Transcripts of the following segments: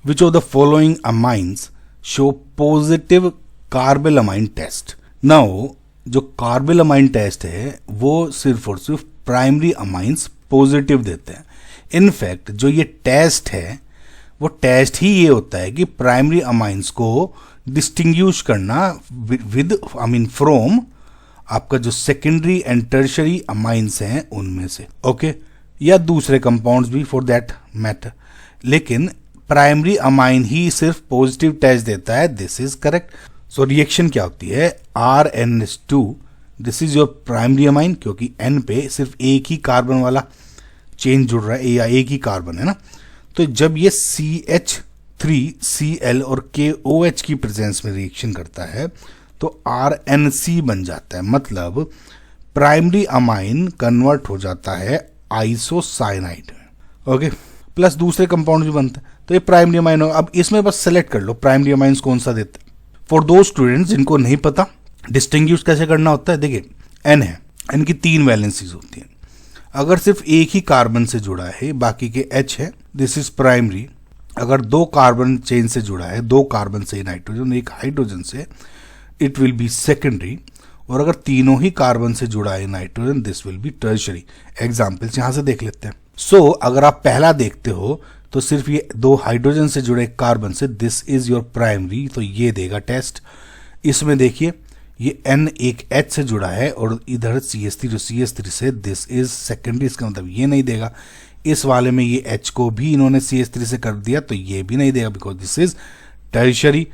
Which of the following amines show positive carbylamine test. Now जो carbylamine test है वो सिर्फ और सिर्फ प्राइमरी अमाइंस पॉजिटिव देते हैं। इनफैक्ट जो ये टेस्ट है वो टेस्ट ही ये होता है कि प्राइमरी अमाइंस को डिस्टिंग्विश करना विद फ्रॉम आपका जो सेकेंडरी एंड टर्शरी अमाइंस हैं उनमें से, ओके, या दूसरे कंपाउंड्स भी फॉर दैट मैटर। लेकिन प्राइमरी अमाइन ही सिर्फ पॉजिटिव टेस्ट देता है। This is correct. So reaction क्या होती है, RnH2, this is your primary amine, क्योंकि N पे सिर्फ एक ही कार्बन वाला चेन जुड़ रहा है या एक ही कार्बन है ना। तो जब ये CH3Cl और KOH की प्रेजेंस में रिएक्शन करता है तो RNC बन जाता है, मतलब प्राइमरी अमाइन कन्वर्ट हो जाता है आइसोसाइनाइड में, ओके। प्लस दूसरे कंपाउंड भी बनते हैं, तो ये प्राइमरी अमाइन होगा। अब इसमें बस सेलेक्ट कर लो प्राइमरी अमाइंस कौन सा देते हैं। फॉर दो स्टूडेंट्स जिनको नहीं पता डिस्टिंग्विश कैसे करना होता है, देखिए N है, N की 3 वैलेंसीज होती हैं। अगर सिर्फ एक ही कार्बन से जुड़ा है, बाकी के H है, दिस इज प्राइमरी। अगर 2 कार्बन चेन से जुड़ा है, 2 कार्बन से नाइट्रोजन, एक हाइड्रोजन से, इट विल बी सेकेंडरी। और अगर तीनों ही कार्बन से जुड़ा है nitrogen, this will be tertiary. Examples यहां से देख लेते हैं। सो अगर आप पहला देखते हो तो सिर्फ ये 2 हाइड्रोजन से जुड़े कार्बन से, दिस इज योर प्राइमरी, तो ये देगा टेस्ट। इसमें देखिए ये N एक H से जुड़ा है और इधर CH3 जो CH3 से, दिस इज सेकेंडरी, इसका मतलब ये नहीं देगा। इस वाले में ये H को भी इन्होंने CH3 से कर दिया तो ये भी नहीं देगा, because this is tertiary.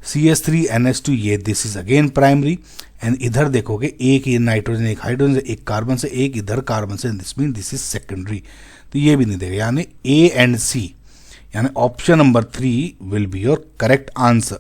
CH3NH2 ये this is again primary. And इधर देखोगे एक ये नाइट्रोजन, एक हाइड्रोजन से, एक कार्बन से, एक इधर कार्बन से, this mean this is secondary, तो ये भी नहीं देगा। यानी A एंड C, यानी option number 3 will be your correct answer.